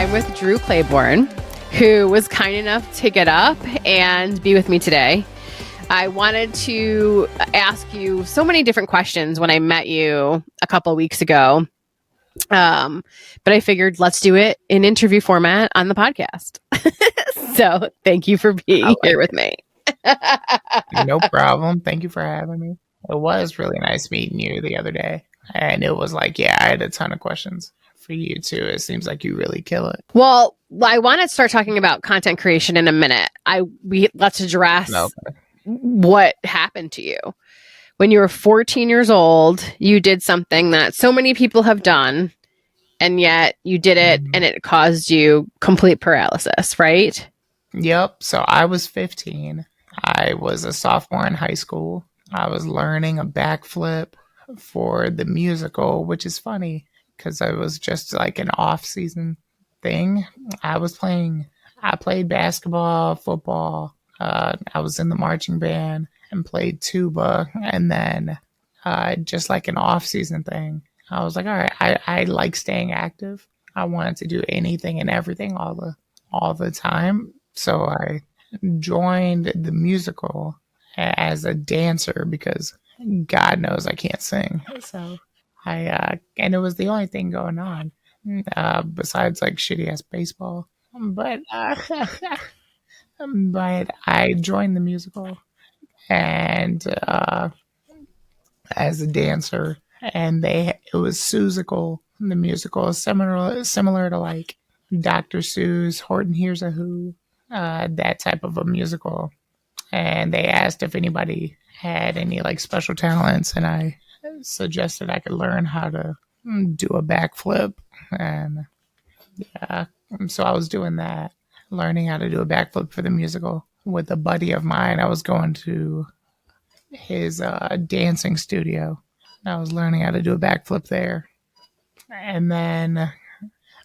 I'm with Drew Clayborn, who was kind enough to get up and be with me today. I wanted to ask you so many different questions when I met you a couple of weeks ago. But I figured let's do it in interview format on the podcast. So thank you for being here with me. No problem. Thank you for having me. It was really nice meeting you the other day. And it was like, I had a ton of questions for you too. It seems like you really kill it. Well, I want to start talking about content creation in a minute. Let's address what happened to you. When you were 14 years old, you did something that so many people have done, and yet you did it and it caused you complete paralysis, right? Yep. So I was 15. I was a sophomore in high school. I was learning a backflip for the musical, which is funny because it was just like an off-season thing. I played basketball, football. I was in the marching band and played tuba. And then just like an off-season thing, I was like, all right, I like staying active. I wanted to do anything and everything all the time. So I joined the musical as a dancer because God knows I can't sing. So and it was the only thing going on besides like shitty ass baseball. But I joined the musical and as a dancer, and it was Seussical. The musical is similar to like Dr. Seuss, Horton Hears a Who, that type of a musical. And they asked if anybody had any like special talents, and I suggested I could learn how to do a backflip. And so I was doing that, learning how to do a backflip for the musical with a buddy of mine. I was going to his dancing studio. I was learning how to do a backflip there. And then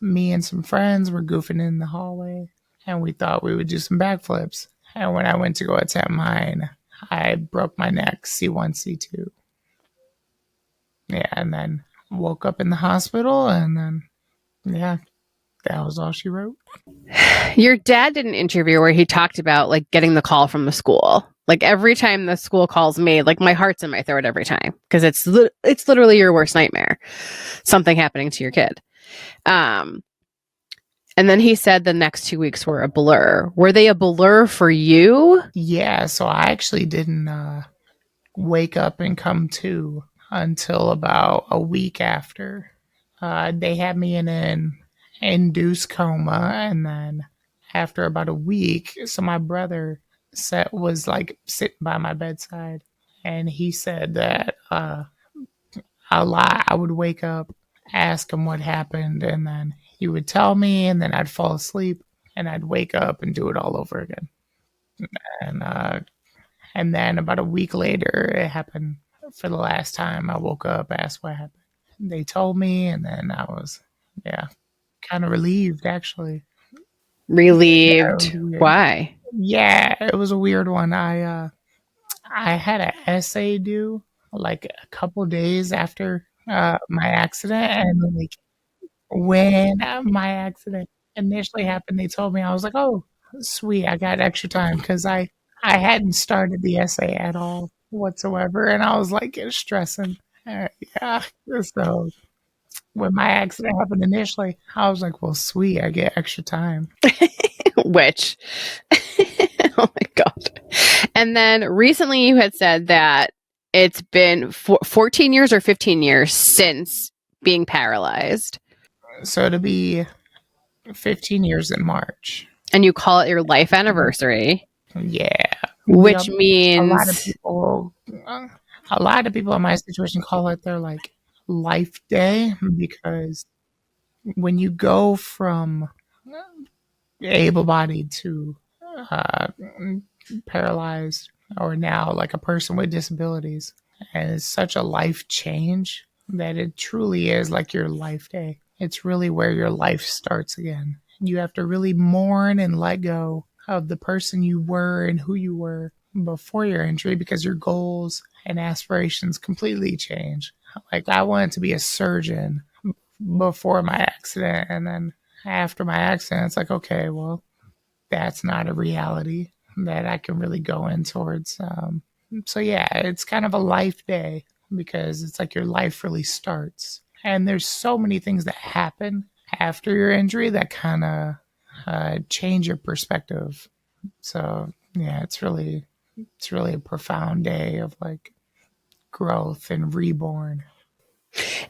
me and some friends were goofing in the hallway, and we thought we would do some backflips. And when I went to go attempt mine, I broke my neck, C1, C2. Yeah, and then woke up in the hospital, and then, that was all she wrote. Your dad did an interview where he talked about like getting the call from the school. Like every time the school calls me, like my heart's in my throat every time because it's literally your worst nightmare. Something happening to your kid. And then he said the next 2 weeks were a blur. Were they a blur for you? Yeah, so I actually didn't wake up and come to until about a week after. They had me in an induced coma, and then after about a week, so my brother was like sitting by my bedside, and he said that I would wake up, ask him what happened, and then he would tell me, and then I'd fall asleep, and I'd wake up and do it all over again. And then about a week later, it happened for the last time. I woke up, asked what happened. They told me, and then I was, kind of relieved, actually. Relieved? Why? Yeah, it was a weird one. I had an essay due like a couple days after my accident, and like when my accident initially happened, they told me, I was like, oh, sweet, I got extra time because I hadn't started the essay at all whatsoever, and I was like stressing. So when my accident happened initially, I was like, well, sweet, I get extra time. Which, oh my God. And then recently you had said that it's been 14 years or 15 years since being paralyzed. So it'll be 15 years in March. And you call it your life anniversary. Yeah. Which means a lot of people in my situation call it their like life day, because when you go from able-bodied to paralyzed, or now like a person with disabilities, and it's such a life change that it truly is like your life day. It's really where your life starts again. You have to really mourn and let go of the person you were and who you were before your injury, because your goals and aspirations completely change. Like I wanted to be a surgeon before my accident, and then after my accident, it's like, okay, well, that's not a reality that I can really go in towards. So yeah, it's kind of a life day because it's like your life really starts. And there's so many things that happen after your injury that kind of change your perspective. So yeah, it's really a profound day of like growth and reborn.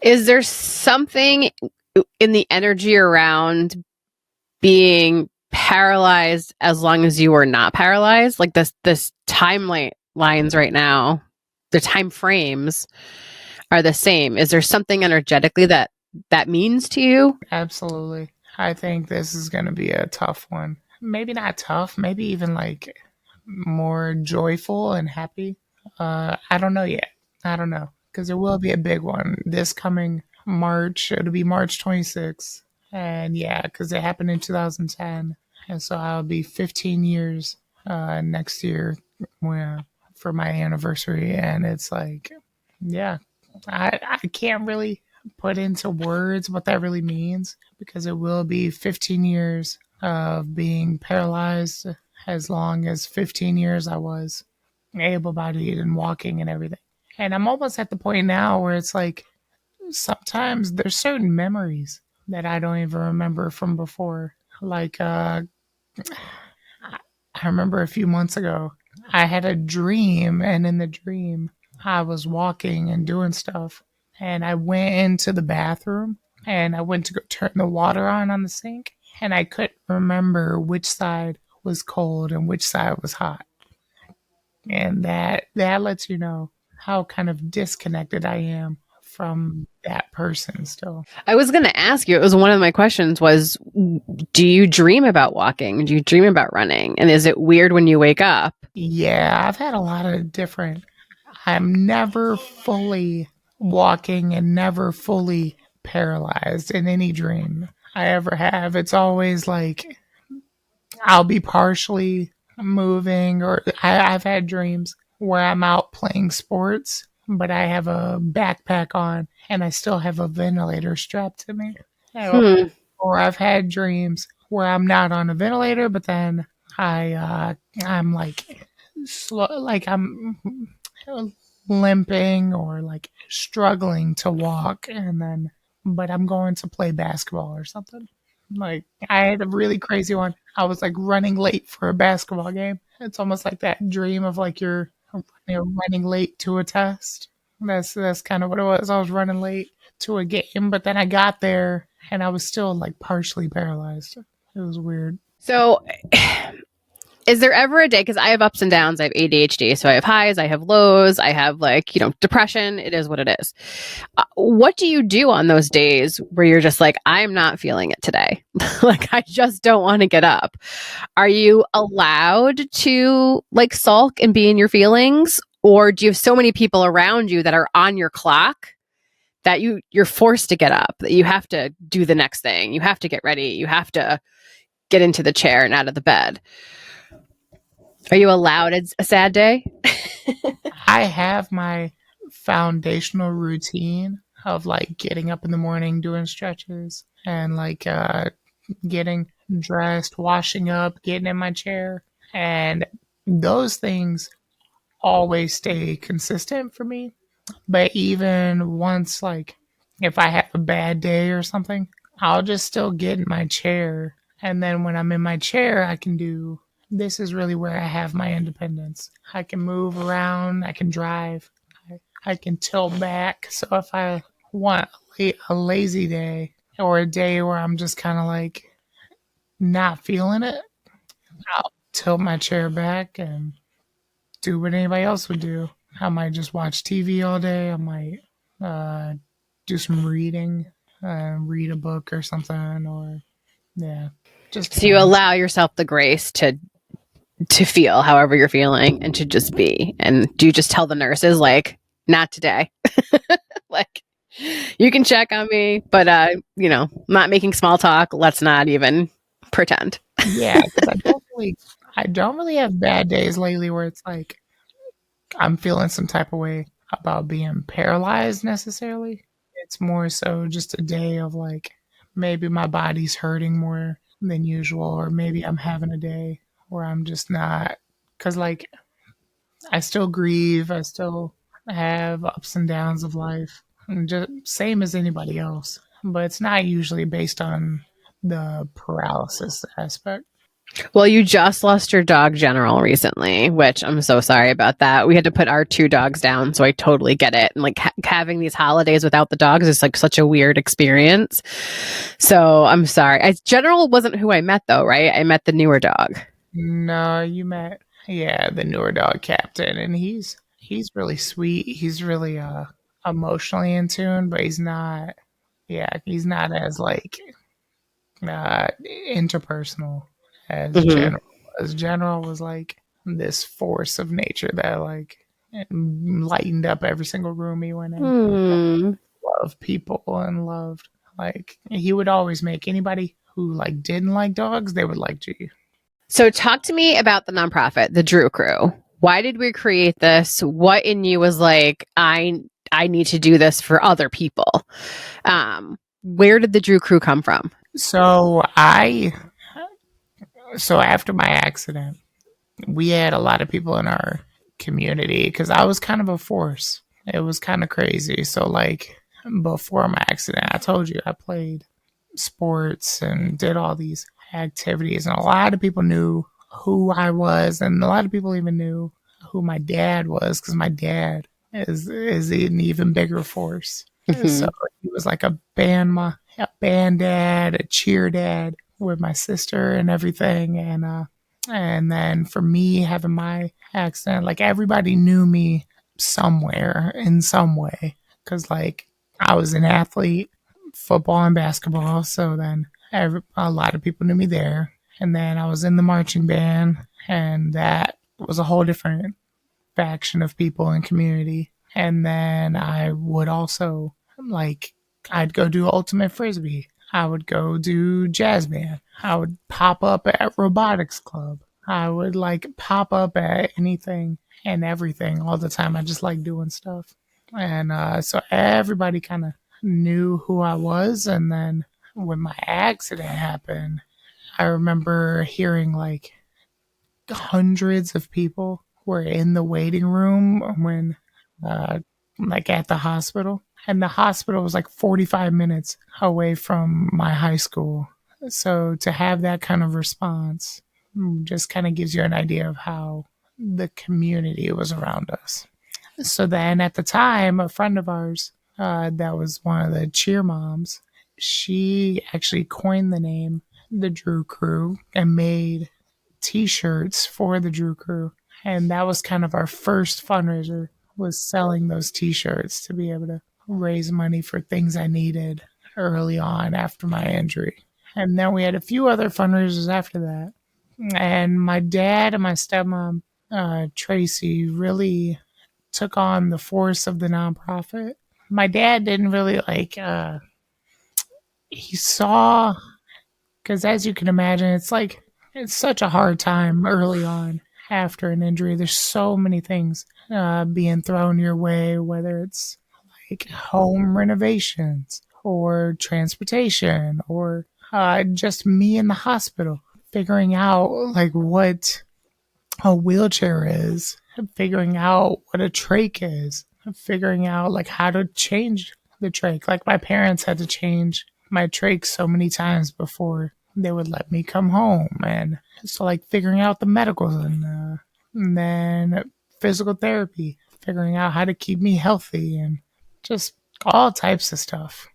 Is there something in the energy around being paralyzed as long as you were not paralyzed? Like this timeline lines right now, the time frames are the same. Is there something energetically that means to you? Absolutely. I think this is going to be a tough one. Maybe not tough, maybe even like more joyful and happy. I don't know yet. I don't know. Because there will be a big one this coming March. It'll be March 26th. And yeah, because it happened in 2010. And so I'll be 15 years next year for my anniversary. And it's like, yeah, I can't really put into words what that really means because it will be 15 years of being paralyzed as long as 15 years I was able bodied and walking and everything. And I'm almost at the point now where it's like sometimes there's certain memories that I don't even remember from before. Like, I remember a few months ago, I had a dream, and in the dream, I was walking and doing stuff. And I went into the bathroom and I went to go turn the water on the sink. And I couldn't remember which side was cold and which side was hot. And that lets you know how kind of disconnected I am from that person still. I was going to ask you, it was one of my questions was, do you dream about walking? Do you dream about running? And is it weird when you wake up? Yeah, I've had a lot of different. I'm never fully walking and never fully paralyzed in any dream I ever have. It's always like I'll be partially moving, or I've had dreams where I'm out playing sports, but I have a backpack on and I still have a ventilator strapped to me. Hmm. Or I've had dreams where I'm not on a ventilator, but then I'm like slow, like I'm limping or like struggling to walk, and then but I'm going to play basketball or something. Like I had a really crazy one. I was like running late for a basketball game. It's almost like that dream of like you're running late to a test. That's kind of what it was. I was running late to a game, but then I got there and I was still like partially paralyzed. It was weird. So, is there ever a day, because I have ups and downs, I have ADHD, so I have highs, I have lows, I have like, depression, it is what it is. What do you do on those days where you're just like, I'm not feeling it today? Like, I just don't want to get up. Are you allowed to like sulk and be in your feelings? Or do you have so many people around you that are on your clock that you're forced to get up, that you have to do the next thing, you have to get ready, you have to get into the chair and out of the bed? Are you allowed a sad day? I have my foundational routine of like getting up in the morning, doing stretches, and like getting dressed, washing up, getting in my chair. And those things always stay consistent for me. But even once, like, if I have a bad day or something, I'll just still get in my chair. And then when I'm in my chair, I can do this is really where I have my independence. I can move around, I can drive, I can tilt back. So if I want a lazy day or a day where I'm just kind of like not feeling it, I'll tilt my chair back and do what anybody else would do. I might just watch TV all day. I might uh, do some reading, read a book or something, or yeah, just So you depends. allow yourself the grace to feel however you're feeling and to just be. And do you just tell the nurses like, not today? Like, you can check on me, but not making small talk. Let's not even pretend. Yeah, because I don't really have bad days lately where it's like I'm feeling some type of way about being paralyzed necessarily. It's more so just a day of like maybe my body's hurting more than usual, or maybe I'm having a day where I'm just not. Because, like, I still grieve, I still have ups and downs of life, and just same as anybody else. But it's not usually based on the paralysis aspect. Well, you just lost your dog General recently, which I'm so sorry about that. We had to put our two dogs down, so I totally get it. And like having these holidays without the dogs is like such a weird experience. So I'm sorry. General wasn't who I met though, right? I met the newer dog. No, you met, yeah, the newer dog captain, and he's really sweet. He's really emotionally in tune, but he's not. Yeah, he's not as like uh interpersonal as Mm-hmm. General was. General was like this force of nature that like lightened up every single room he went in. Hmm. Loved people and loved, like, he would always make anybody who like didn't like dogs, they would like G. So talk to me about the nonprofit, the Drew Crew. Why did we create this? What in you was like, I need to do this for other people? Where did the Drew Crew come from? So I so after my accident, we had a lot of people in our community because I was kind of a force. It was kind of crazy. So like before my accident, I told you I played sports and did all these activities, and a lot of people knew who I was, and a lot of people even knew who my dad was because my dad is an even bigger force. So Mm-hmm. he was like a band dad, a cheer dad with my sister and everything, and then for me having my accident, like everybody knew me somewhere in some way because like I was an athlete, football and basketball. So then a lot of people knew me there. And then I was in the marching band, and that was a whole different faction of people and community. And then I would also like I'd go do ultimate frisbee. I would go do jazz band. I would pop up at robotics club. I would like pop up at anything and everything all the time. I just like doing stuff. And so everybody kind of knew who I was. And then when my accident happened, I remember hearing like hundreds of people were in the waiting room when, uh, like at the hospital. And the hospital was like 45 minutes away from my high school. So to have that kind of response just kind of gives you an idea of how the community was around us. So then at the time, a friend of ours, that was one of the cheer moms, she actually coined the name the Drew Crew and made t-shirts for the Drew Crew. And that was kind of our first fundraiser, was selling those t-shirts to be able to raise money for things I needed early on after my injury. And then we had a few other fundraisers after that. And my dad and my stepmom, Tracy, really took on the force of the nonprofit. My dad didn't really like, he saw, because as you can imagine, it's like, it's such a hard time early on after an injury. There's so many things being thrown your way, whether it's like home renovations or transportation or just me in the hospital, figuring out like what a wheelchair is, figuring out what a trach is, figuring out like how to change the trach. Like my parents had to change my trach so many times before they would let me come home, and so like figuring out the medicals, and then physical therapy, figuring out how to keep me healthy, and just all types of stuff.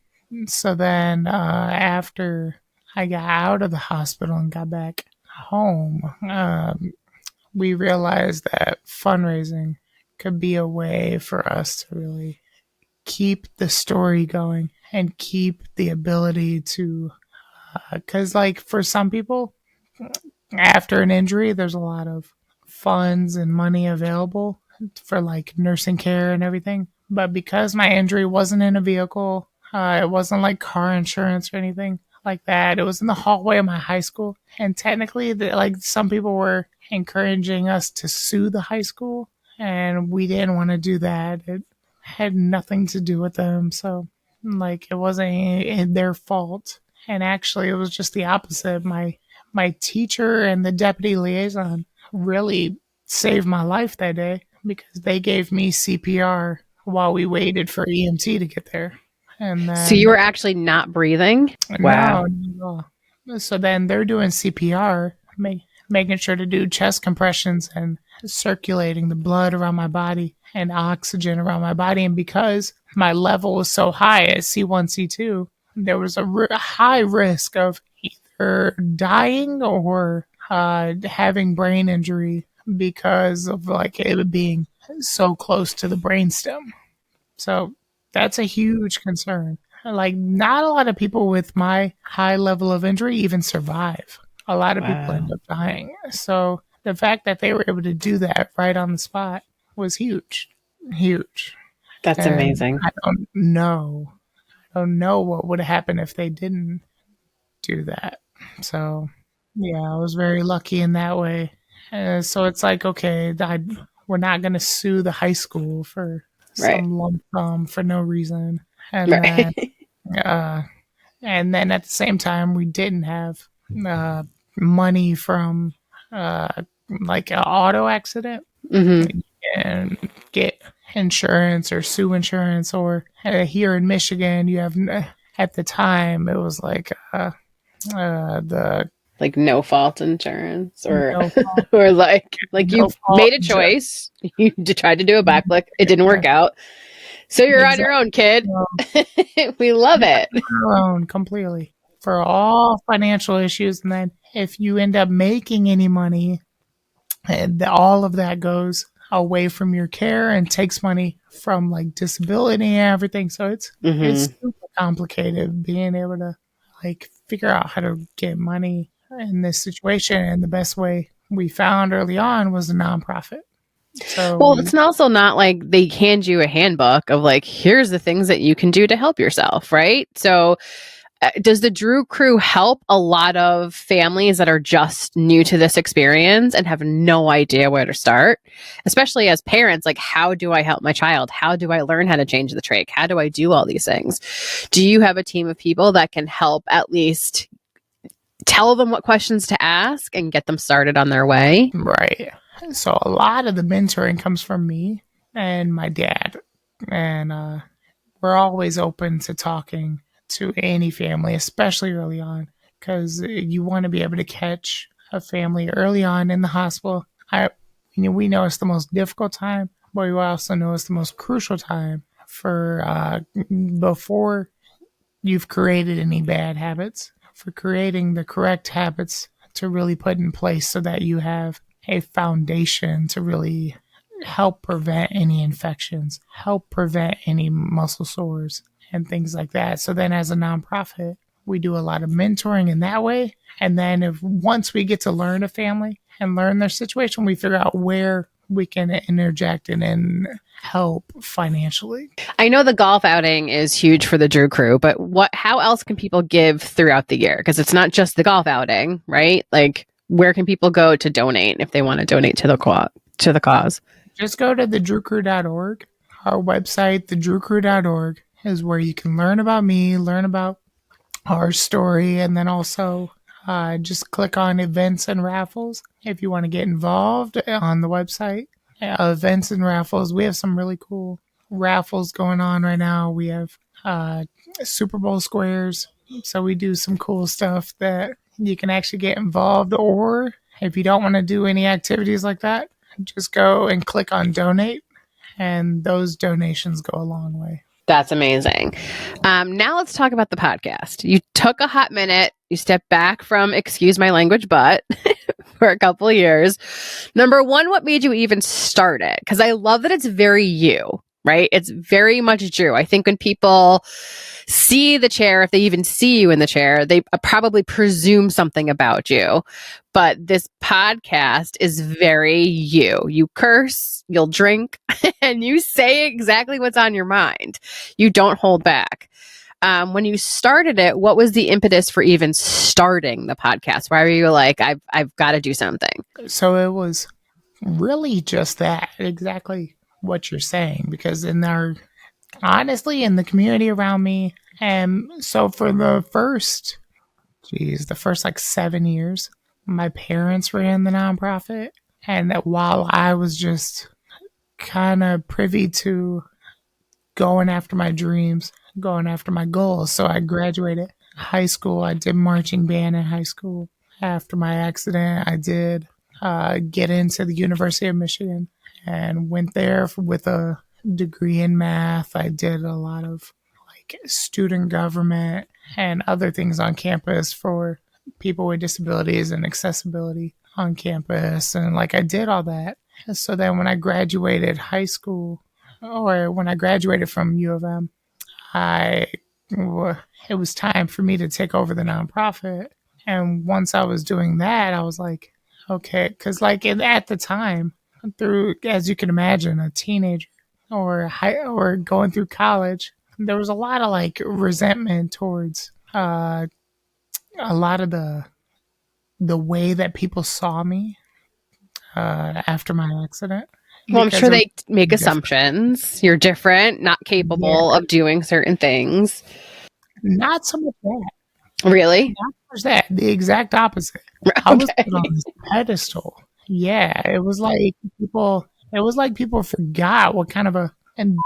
So then after I got out of the hospital and got back home, we realized that fundraising could be a way for us to really keep the story going and keep the ability to, because like for some people after an injury there's a lot of funds and money available for like nursing care and everything, but because my injury wasn't in a vehicle, it wasn't like car insurance or anything like that. It was in the hallway of my high school, and technically like some people were encouraging us to sue the high school, and we didn't want to do that. It had nothing to do with them, so like it wasn't their fault. And actually, it was just the opposite. My teacher and the deputy liaison really saved my life that day because they gave me CPR while we waited for EMT to get there. And So then you were actually not breathing? Wow. no. So then they're doing CPR, making sure to do chest compressions and circulating the blood around my body and oxygen around my body. And because my level was so high at C1, C2, there was a high risk of either dying or having brain injury because of like it being so close to the brainstem. So that's a huge concern. Like, not a lot of people with my high level of injury even survive. A lot of people end Wow. up dying. So the fact that they were able to do that right on the spot was huge, huge. That's And amazing. I don't know what would happen if they didn't do that. So yeah, I was very lucky in that way. So it's like, okay, we're not going to sue the high school for Right. some lump sum for no reason. Right. Uh, and then at the same time, we didn't have uh, money from uh, like an auto accident hmm and get insurance or sue insurance. Or here in Michigan, you have at the time it was like the Like no fault insurance or no fault, or like no you fault made a choice. You tried to do a backflip. It didn't work yes, out. So you're on your exactly. own, kid. So We love you're it. on your own completely for all financial issues, and then if you end up making any money, and all of that goes away from your care and takes money from like disability and everything. So it's hmm super complicated being able to like figure out how to get money in this situation. And the best way we found early on was a nonprofit. So Well, it's also not like they hand you a handbook of like, here's the things that you can do to help yourself, right? So does the Drew Crew help a lot of families that are just new to this experience and have no idea where to start? Especially as parents, like, how do I help my child? How do I learn how to change the trach? How do I do all these things? Do you have a team of people that can help at least tell them what questions to ask and get them started on their way? right. So a lot of the mentoring comes from me and my dad. And we're always open to talking to any family, especially early on, because you want to be able to catch a family early on in the hospital. We know it's the most difficult time, but we also know it's the most crucial time for before you've created any bad habits, for creating the correct habits to really put in place so that you have a foundation to really help prevent any infections, help prevent any muscle sores and things like that. So then as a nonprofit, we do a lot of mentoring in that way. And then if once we get to learn a family and learn their situation, we figure out where we can interject and then help financially. I know the golf outing is huge for the Drew Crew, but how else can people give throughout the year? Because it's not just the golf outing, right? Like, where can people go to donate if they want to donate to the cause? Just go to thedrewcrew.org. Our website, thedrewcrew.org, is where you can learn about me, learn about our story, and then also just click on events and raffles if you want to get involved on the website. Events and raffles. We have some really cool raffles going on right now. We have Super Bowl squares. So we do some cool stuff that you can actually get involved. Or if you don't want to do any activities like that, just go and click on donate, and those donations go a long way. That's amazing. Now let's talk about the podcast. You took a hot minute. You stepped back from, excuse my language, but for a couple of years. Number one, what made you even start it? Because I love that it's very you, right? It's very much Drew. I think when people see the chair, if they even see you in the chair, they probably presume something about you. But this podcast is very you. You curse, you'll drink, and you say exactly what's on your mind. You don't hold back. When you started it, what was the impetus for even starting the podcast? Why were you like, I've got to do something? So it was really just that, exactly what you're saying, because honestly, in the community around me, and so for the first geez, the first like 7 years, my parents ran the nonprofit. And that while I was just kind of privy to going after my dreams, going after my goals. So I graduated high school. I did marching band in high school. After my accident, I did get into the University of Michigan and went there with a degree in math. I did a lot of like student government and other things on campus for people with disabilities and accessibility on campus. And like I did all that. So then when I graduated high school, or when I graduated from U of M, I it was time for me to take over the nonprofit. And once I was doing that, I was like, okay, because like at the time, through as you can imagine, a teenager or going through college, there was a lot of like resentment towards a lot of the way that people saw me after my accident. Well, I'm Because sure it was they make different. assumptions. You're different, not capable Yeah, of doing certain things. not so much that. Really? Not so much that. The exact opposite. I was put on Okay. this pedestal. Yeah, it was like people. It was like people forgot what kind of a and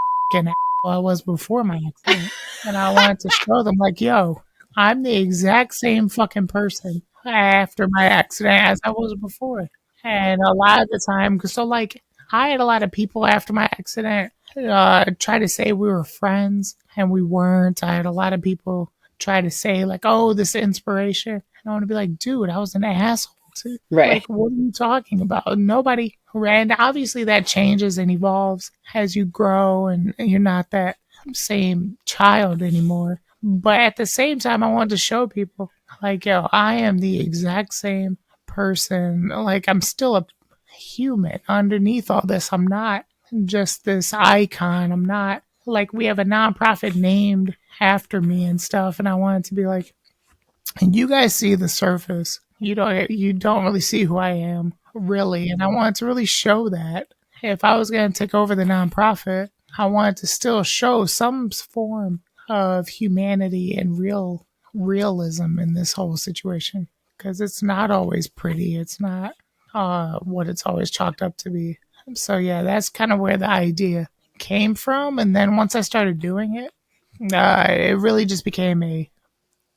I was before my accident, and I wanted to show them, like, yo, I'm the exact same fucking person after my accident as I was before. And a lot of the time, so like, I had a lot of people after my accident try to say we were friends, and we weren't. I had a lot of people try to say like, "Oh, this inspiration." And I want to be like, "Dude, I was an asshole too. Right. Like, what are you talking about?" Nobody. And obviously, that changes and evolves as you grow, and you're not that same child anymore. But at the same time, I wanted to show people, like, yo, I am the exact same person. Like, I'm still a human underneath all this. I'm not just this icon. I'm not like we have a nonprofit named after me and stuff. And I wanted to be like, and you guys see the surface. You don't really see who I am really. And I wanted to really show that. If I was going to take over the nonprofit, I wanted to still show some form of humanity and realism in this whole situation, because it's not always pretty. It's not what it's always chalked up to be. So yeah, that's kind of where the idea came from. And then once I started doing it, it really just became a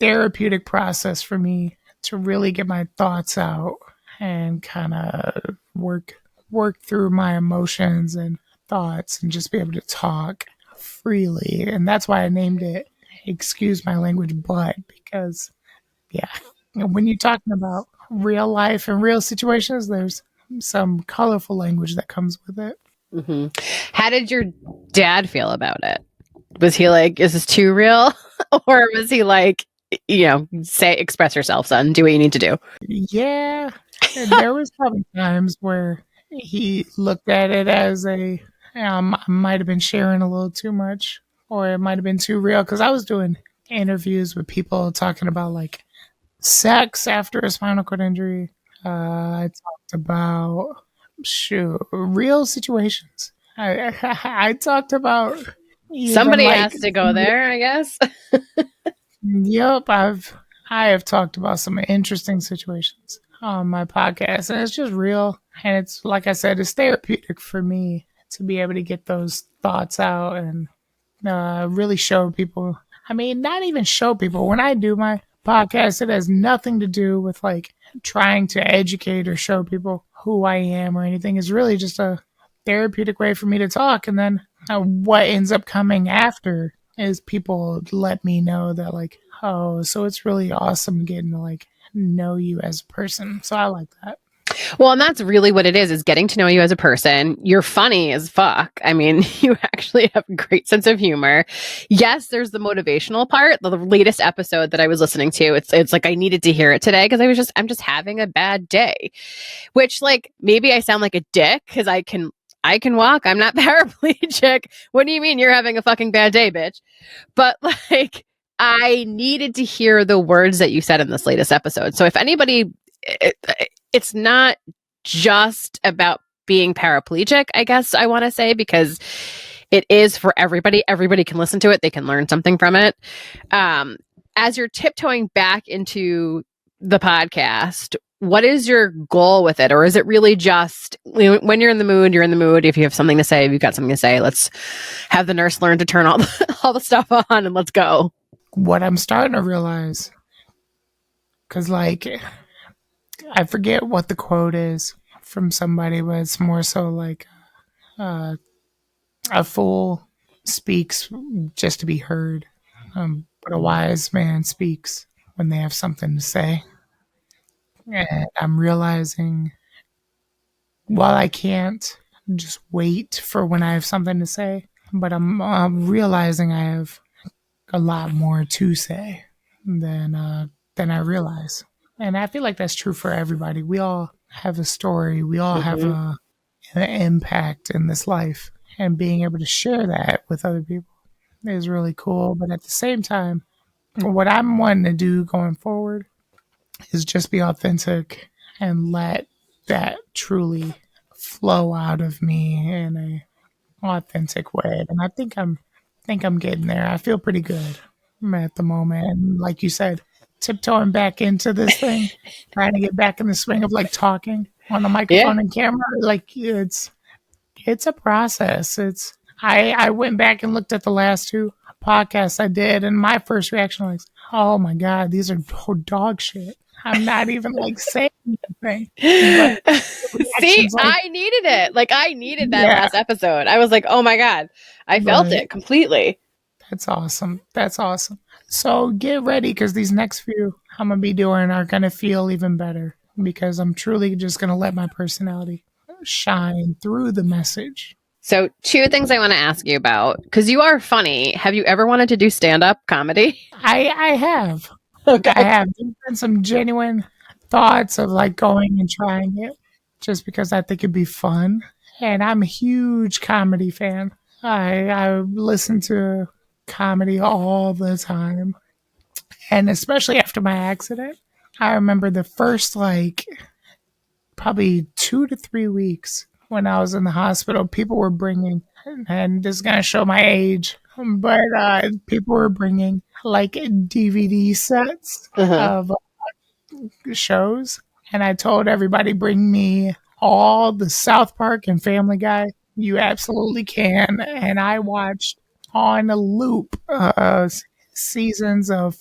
therapeutic process for me to really get my thoughts out and kind of work through my emotions and thoughts and just be able to talk freely. And that's why I named it Excuse My Language, but because yeah, when you're talking about real life and real situations, there's some colorful language that comes with it. Hmm. How did your dad feel about it? Was he like, is this too real? Or was he like, express yourself, son, do what you need to do? Yeah, and there was probably times where he looked at it as I might have been sharing a little too much, or it might have been too real, because I was doing interviews with people talking about like sex after a spinal cord injury. I talked about real situations. I talked about even Somebody like has to go there, I guess. yep, I have talked about some interesting situations on my podcast, and it's just real. And it's like I said, it's therapeutic for me to be able to get those thoughts out and really show people. I mean, not even show people. When I do my podcast, it has nothing to do with like trying to educate or show people who I am or anything. It's really just a therapeutic way for me to talk. And then what ends up coming after is people let me know that like, oh, so it's really awesome getting to like know you as a person. So I like that. Well, and that's really what it is getting to know you as a person. You're funny as fuck. I mean, you actually have a great sense of humor. Yes, there's the motivational part. The latest episode that I was listening to, it's like I needed to hear it today because I'm just having a bad day. Which like maybe I sound like a dick because I can walk. I'm not paraplegic. What do you mean you're having a fucking bad day, bitch? But like I needed to hear the words that you said in this latest episode. So if anybody it, it's not just about being paraplegic, I guess I want to say, because it is for everybody. Everybody can listen to it. They can learn something from it. as you're tiptoeing back into the podcast, what is your goal with it? Or is it really just when you're in the mood, you're in the mood. If you have something to say, if you've got something to say, let's have the nurse learn to turn all the stuff on and let's go. What I'm starting to realize, because like, I forget what the quote is from somebody, but it's more so like, a fool speaks just to be heard, but a wise man speaks when they have something to say. And I'm realizing while I can't just wait for when I have something to say, but I'm realizing I have a lot more to say than I realize. And I feel like that's true for everybody. We all have a story. We all have an impact in this life. And being able to share that with other people is really cool. But at the same time, what I'm wanting to do going forward is just be authentic and let that truly flow out of me in a authentic way. And I think I'm getting there. I feel pretty good at the moment. And like you said, tiptoeing back into this thing, trying to get back in the swing of like talking on the microphone and camera. Like it's a process. I went back and looked at the last two podcasts I did, and my first reaction was, "Oh my god, these are dog shit." I'm not even like saying anything. But See, like, I needed it. Like I needed that yeah, last episode. I was like, oh my God, I felt right. it completely. That's awesome. That's awesome. So get ready because these next few I'm gonna be doing are gonna feel even better because I'm truly just gonna let my personality shine through the message. So, two things I want to ask you about because you are funny. Have you ever wanted to do stand-up comedy? I have. Okay. I have. There's been some genuine thoughts of like going and trying it just because I think it'd be fun. And I'm a huge comedy fan. I listen to comedy all the time. And especially after my accident, I remember the first like probably 2 to 3 weeks when I was in the hospital, people were bringing, and this is going to show my age, but people were bringing like DVD sets of shows. And I told everybody, bring me all the South Park and Family Guy. You absolutely can. And I watched on a loop seasons of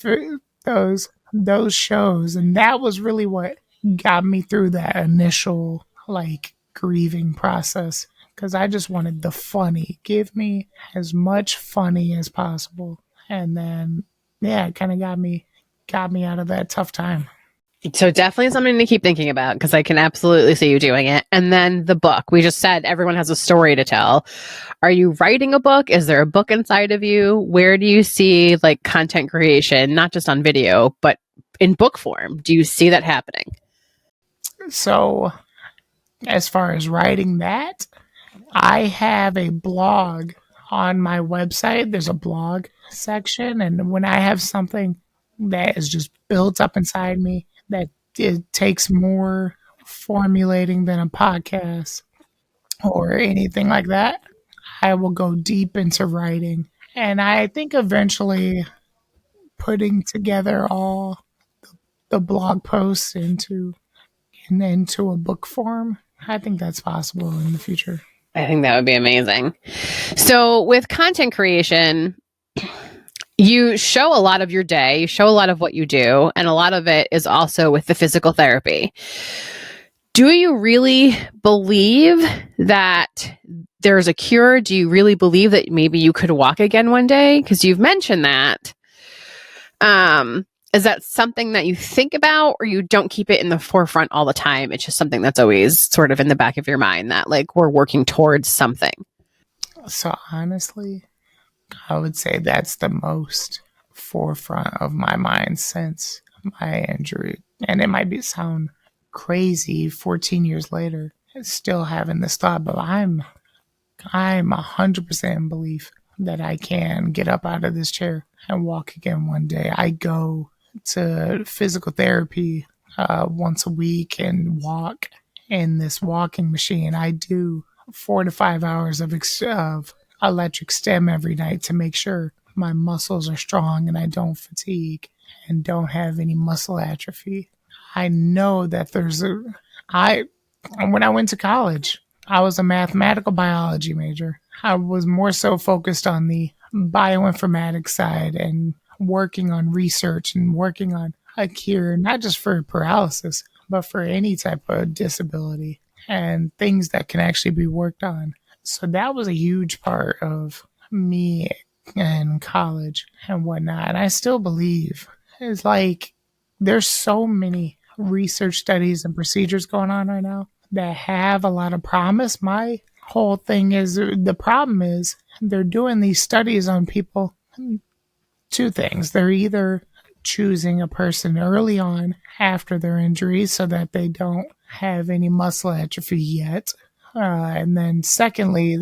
those shows, and that was really what got me through that initial like grieving process because I just wanted the funny. Give me as much funny as possible, and then yeah, it kind of got me out of that tough time. So definitely something to keep thinking about because I can absolutely see you doing it. And then the book. We just said everyone has a story to tell. Are you writing a book? Is there a book inside of you? Where do you see like content creation, not just on video, but in book form? Do you see that happening? So, as far as writing that, I have a blog on my website. There's a blog section, and when I have something that is just built up inside me that it takes more formulating than a podcast or anything like that, I will go deep into writing. And I think eventually putting together all the blog posts into a book form, I think that's possible in the future. I think that would be amazing. So with content creation, you show a lot of your day, you show a lot of what you do, and a lot of it is also with the physical therapy. Do you really believe that there's a cure? Do you really believe that maybe you could walk again one day? Because you've mentioned that. Is that something that you think about or you don't keep it in the forefront all the time? It's just something that's always sort of in the back of your mind that like we're working towards something. So honestly, I would say that's the most forefront of my mind since my injury. And it might sound crazy 14 years later, still having this thought, but I'm 100% in belief that I can get up out of this chair and walk again one day. I go to physical therapy once a week and walk in this walking machine. I do 4 to 5 hours of electric stim every night to make sure my muscles are strong and I don't fatigue and don't have any muscle atrophy. I know that I, when I went to college, I was a mathematical biology major. I was more so focused on the bioinformatics side and working on research and working on a cure, not just for paralysis, but for any type of disability and things that can actually be worked on. So that was a huge part of me in college and whatnot. And I still believe it's like there's so many research studies and procedures going on right now that have a lot of promise. My whole thing is the problem is they're doing these studies on people. Two things. They're either choosing a person early on after their injury so that they don't have any muscle atrophy yet. And then secondly,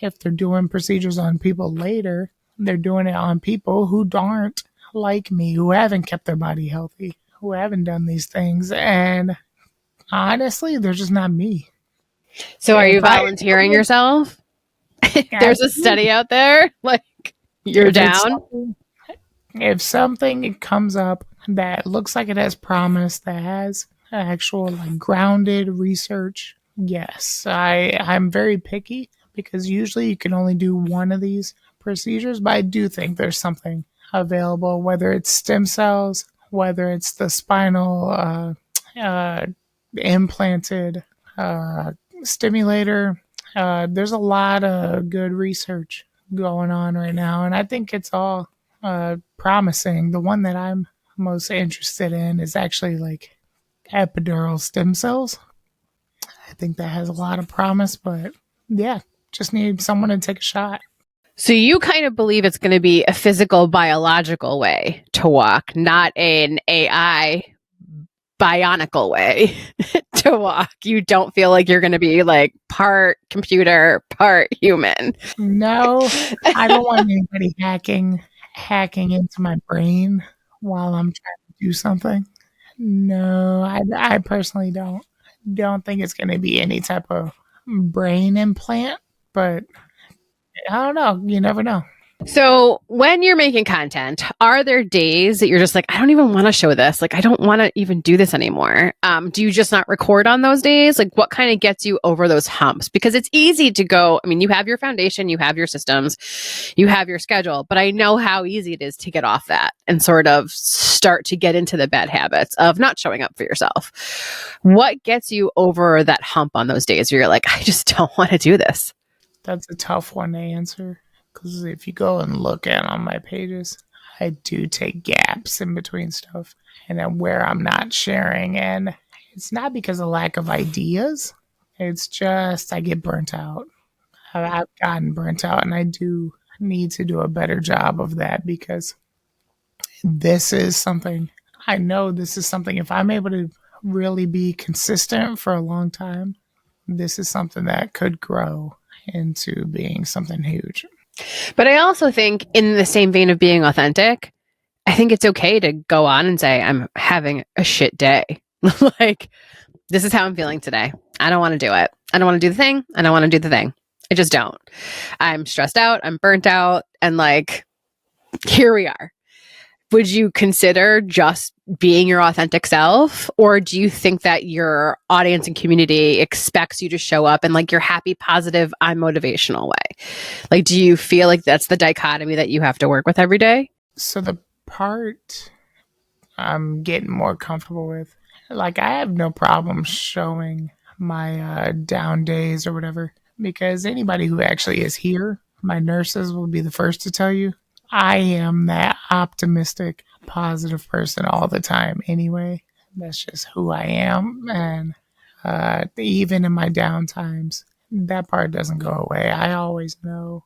if they're doing procedures on people later, they're doing it on people who aren't like me, who haven't kept their body healthy, who haven't done these things. And honestly, they're just not me. So are you volunteering yourself? There's a study out there, like you're down. If something comes up that looks like it has promise, that has actual like grounded research, yes, I'm very picky because usually you can only do one of these procedures, but I do think there's something available, whether it's stem cells, whether it's the spinal implanted stimulator. There's a lot of good research going on right now, and I think it's all promising. The one that I'm most interested in is actually like epidural stem cells. I think that has a lot of promise, but yeah, just need someone to take a shot. So you kind of believe it's going to be a physical, biological way to walk, not an AI bionical way to walk. You don't feel like you're going to be like part computer, part human. No, I don't want anybody hacking into my brain while I'm trying to do something. No, I personally don't think it's going to be any type of brain implant, but I don't know. You never know. So when you're making content, are there days that you're just like, I don't even want to show this. Like, I don't want to even do this anymore. Do you just not record on those days? Like, what kind of gets you over those humps? Because it's easy to go, I mean, you have your foundation, you have your systems, you have your schedule, but I know how easy it is to get off that and sort of start to get into the bad habits of not showing up for yourself. What gets you over that hump on those days where you're like, I just don't want to do this? That's a tough one to answer. Because if you go and look at on my pages, I do take gaps in between stuff and then where I'm not sharing. And it's not because of lack of ideas. It's just I get burnt out. I've gotten burnt out and I do need to do a better job of that because this is something, I know this is something, if I'm able to really be consistent for a long time, this is something that could grow into being something huge. But I also think in the same vein of being authentic, I think it's okay to go on and say, I'm having a shit day. Like, this is how I'm feeling today. I don't want to do it. I don't want to do the thing. I don't want to do the thing. I just don't. I'm stressed out. I'm burnt out. And like, here we are. Would you consider just being your authentic self? Or do you think that your audience and community expects you to show up in like your happy, positive, I'm motivational way? Like, do you feel like that's the dichotomy that you have to work with every day? So the part I'm getting more comfortable with, like I have no problem showing my down days or whatever, because anybody who actually is here, my nurses will be the first to tell you, I am that optimistic, positive person all the time anyway. That's just who I am. And even in my down times, that part doesn't go away. I always know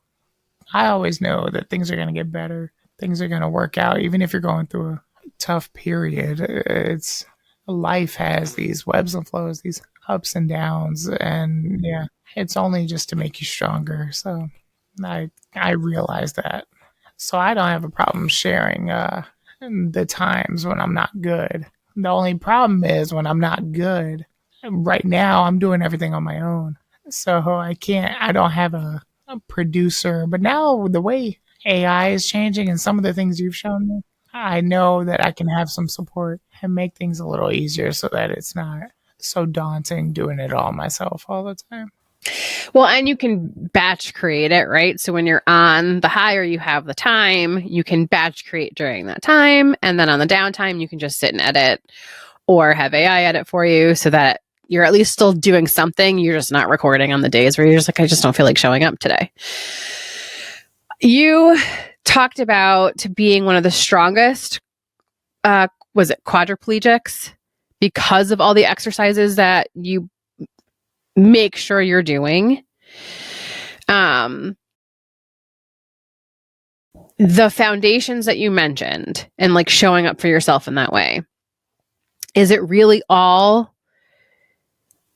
that things are going to get better. Things are going to work out. Even if you're going through a tough period, it's life has these webs and flows, these ups and downs. And yeah, it's only just to make you stronger. So I realize that. So I don't have a problem sharing the times when I'm not good. The only problem is when I'm not good. Right now, I'm doing everything on my own. So I don't have a producer. But now the way AI is changing and some of the things you've shown me, I know that I can have some support and make things a little easier so that it's not so daunting doing it all myself all the time. Well, and you can batch create it, right? So when you're on the high or you have the time, you can batch create during that time. And then on the downtime, you can just sit and edit or have AI edit for you so that you're at least still doing something. You're just not recording on the days where you're just like, I just don't feel like showing up today. You talked about being one of the strongest, was it quadriplegics? Because of all the exercises that you make sure you're doing. The foundations that you mentioned and like showing up for yourself in that way, is it really all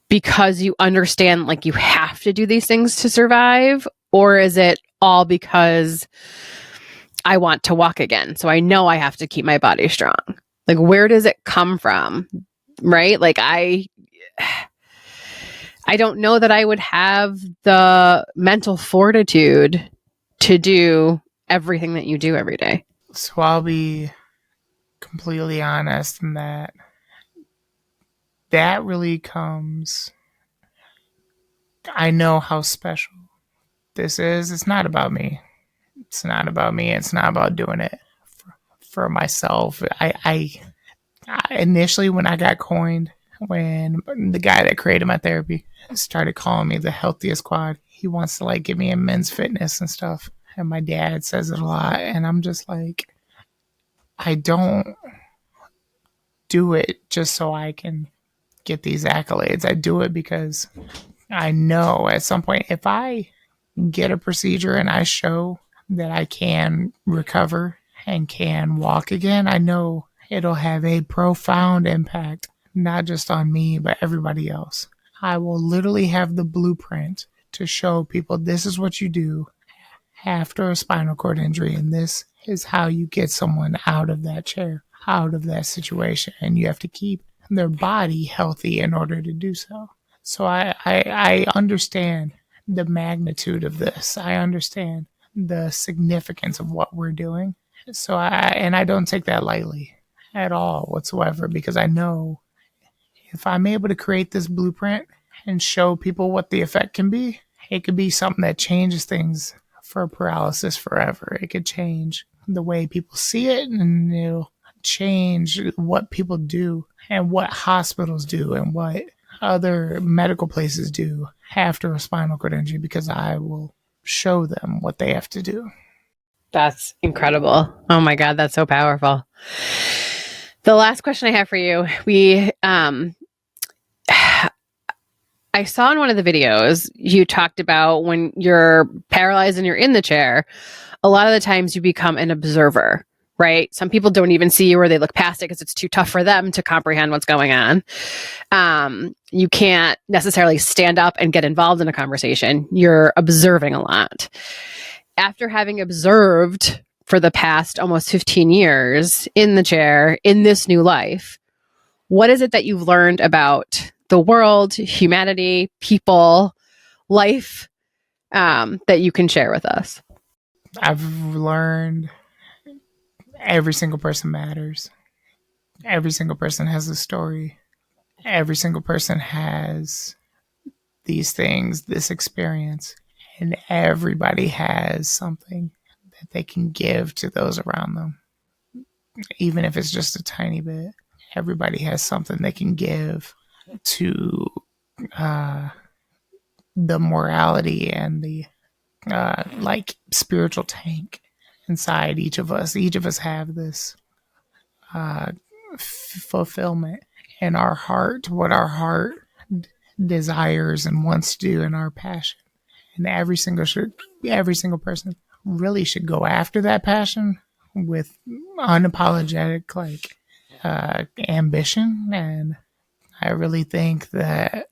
because you understand like you have to do these things to survive? Or is it all because I want to walk again, so I know I have to keep my body strong? Like, where does it come from? Right? Like, I don't know that I would have the mental fortitude to do everything that you do every day. So I'll be completely honest in that really comes. I know how special this is. It's not about me. It's not about me. It's not about doing it for myself. I initially, when I got coined, when the guy that created my therapy started calling me the healthiest quad, he wants to like get me in men's fitness and stuff. And my dad says it a lot. And I'm just like, I don't do it just so I can get these accolades. I do it because I know at some point, if I get a procedure and I show that I can recover and can walk again, I know it'll have a profound impact, not just on me, but everybody else. I will literally have the blueprint to show people this is what you do after a spinal cord injury, and this is how you get someone out of that chair, out of that situation, and you have to keep their body healthy in order to do so. So I understand the magnitude of this. I understand the significance of what we're doing. So I don't take that lightly at all whatsoever, because I know if I'm able to create this blueprint and show people what the effect can be, it could be something that changes things for paralysis forever. It could change the way people see it, and it'll change what people do and what hospitals do and what other medical places do after a spinal cord injury, because I will show them what they have to do. That's incredible. Oh my God, that's so powerful. The last question I have for you, I saw in one of the videos, you talked about when you're paralyzed and you're in the chair, a lot of the times you become an observer, right? Some people don't even see you, or they look past it because it's too tough for them to comprehend what's going on. You can't necessarily stand up and get involved in a conversation. You're observing a lot. After having observed for the past almost 15 years in the chair, in this new life, what is it that you've learned about the world, humanity, people, life, that you can share with us? I've learned every single person matters. Every single person has a story. Every single person has these things, this experience, and everybody has something that they can give to those around them. Even if it's just a tiny bit, everybody has something they can give to the morality and the like spiritual tank inside each of us. Each of us have this fulfillment in our heart, what our heart desires and wants to do, in our passion. And every single person really should go after that passion with unapologetic ambition. And I really think that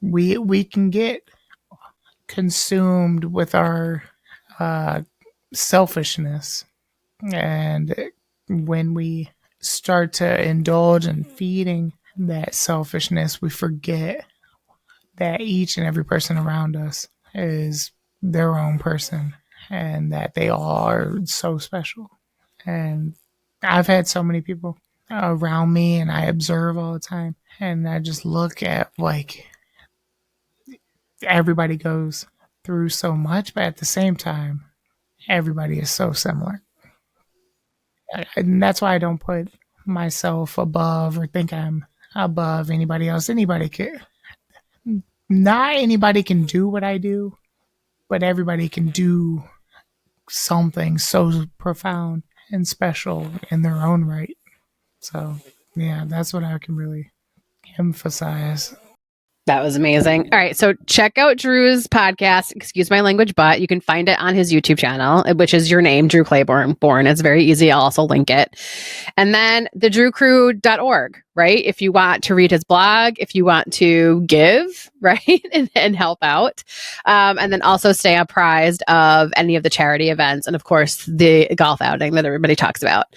we can get consumed with our selfishness, and when we start to indulge in feeding that selfishness, we forget that each and every person around us is their own person, and that they all are so special. And I've had so many people around me, and I observe all the time, and I just look at like everybody goes through so much, but at the same time, everybody is so similar. And that's why I don't put myself above or think I'm above anybody else. Not anybody can do what I do, but everybody can do something so profound and special in their own right. So, yeah, that's what I can really emphasize. That was amazing. All right. So check out Drew's podcast, Excuse My Language, but you can find it on his YouTube channel, which is your name, Drew Clayborn. It's very easy. I'll also link it. And then thedrewcrew.org, right? If you want to read his blog, if you want to give, right? and help out. And then also stay apprised of any of the charity events. And of course, the golf outing that everybody talks about.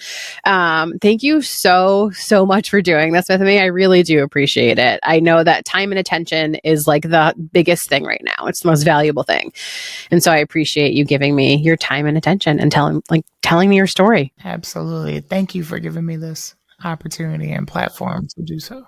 Thank you so much for doing this with me. I really do appreciate it. I know that time and attention is like the biggest thing right now. It's the most valuable thing. And so I appreciate you giving me your time and attention and telling me your story. Absolutely. Thank you for giving me this opportunity and platform to do so.